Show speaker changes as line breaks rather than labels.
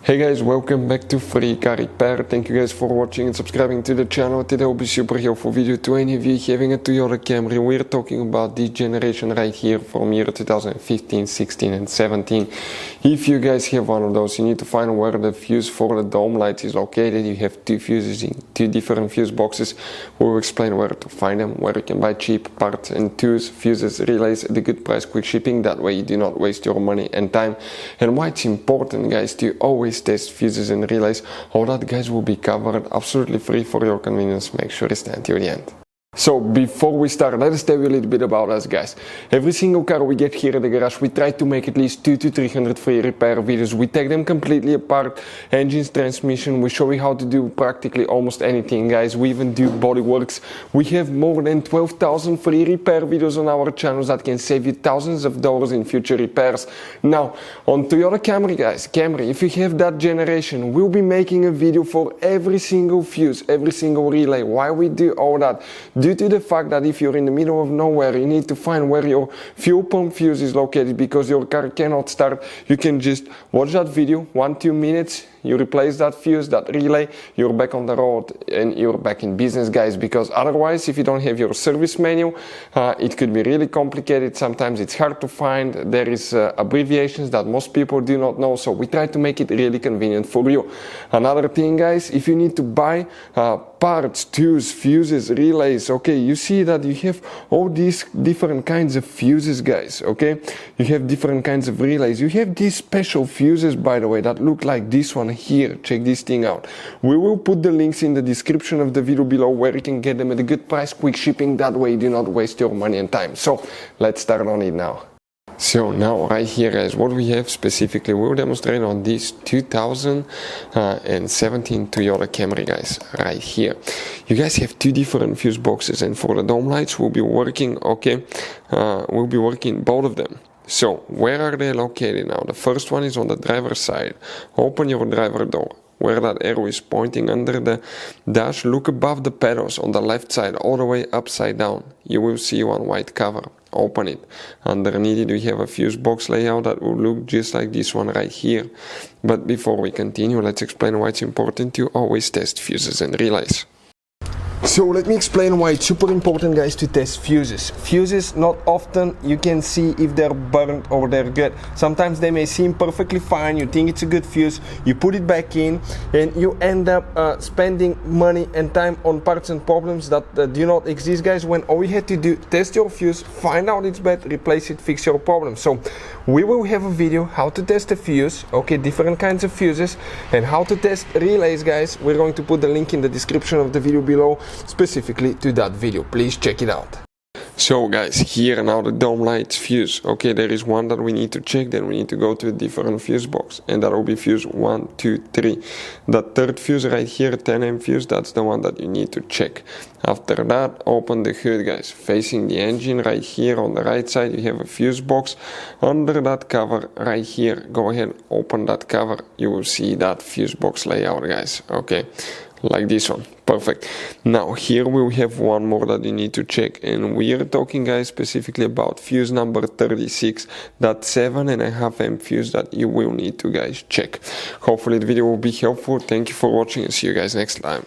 Hey guys, welcome back to Free Car Repair. Thank you guys for watching and subscribing to the channel. Today will be super helpful video to any of you having a Toyota Camry. We're talking about this generation right here from year 2015, 16 and 17. If you guys have one of those, you need to find where the fuse for the dome light is located. You have two fuses in two different fuse boxes. We'll explain where to find them, where you can buy cheap parts and tools, fuses, relays at a good price, quick shipping. That way you do not waste your money and time. And why it's important, guys, to always test fuses and relays. All that, guys, will be covered absolutely free for your convenience. Make sure you stay until the end. So before we start, let us tell you a little bit about us, guys. Every single car we get here at the garage, we try to make at least 200 to 300 free repair videos. We take them completely apart, engines, transmission. We show you how to do practically almost anything, guys. We even do body works. We have more than 12,000 free repair videos on our channels that can save you thousands of dollars in future repairs. Now, on Toyota Camry, guys, if you have that generation, we'll be making a video for every single fuse, every single relay. Why we do all that? Due to the fact that if you're in the middle of nowhere, you need to find where your fuel pump fuse is located because your car cannot start. You can just watch that video, 1-2 minutes, you replace that fuse, that relay, you're back on the road and you're back in business, guys, because otherwise, if you don't have your service manual, it could be really complicated. Sometimes it's hard to find. There is abbreviations that most people do not know, so we try to make it really convenient for you. Another thing, guys, if you need to buy parts, tools, fuses, relays, okay, you see that you have all these different kinds of fuses, guys, okay? You have different kinds of relays. You have these special fuses, by the way, that look like this one here. Check this thing out. We will put the links in the description of the video below where you can get them at a good price, quick shipping. That way you do not waste your money and time. So let's start on it now. So now right here, guys, what we have specifically, we'll demonstrate on this 2017 Toyota Camry, guys, right here. You guys have two different fuse boxes, and for the dome lights we'll be working, okay, we'll be working both of them. So where are they located now? The first one is on the driver's side. Open your driver door. Where that arrow is pointing under the dash, look above the pedals on the left side, all the way upside down. You will see one white cover. Open it. Underneath it we have a fuse box layout that will look just like this one right here. But before we continue, let's explain why it's important to always test fuses and relays. So let me explain why it's super important, guys, to test fuses. Fuses, not often you can see if they're burnt or they're good. Sometimes they may seem perfectly fine, you think it's a good fuse, you put it back in and you end up spending money and time on parts and problems that do not exist, guys, when all you had to do, test your fuse, find out it's bad, replace it, fix your problem. So we will have a video how to test a fuse, okay, different kinds of fuses, and how to test relays, guys. We're going to put the link in the description of the video below specifically to that video. Please check it out. So guys, here now the dome lights fuse. Okay, there is one that we need to check, then we need to go to a different fuse box, and that will be fuse 1, 2, 3. That third fuse right here, 10M fuse, that's the one that you need to check. After that, open the hood, guys. Facing the engine right here on the right side, you have a fuse box. Under that cover right here, go ahead, open that cover. You will see that fuse box layout, guys. Okay, like this one. Perfect. Now here we have one more that you need to check, and we are talking, guys, specifically about fuse number 36, that 7.5M fuse that you will need to, guys, check. Hopefully the video will be helpful. Thank you for watching and see you guys next time.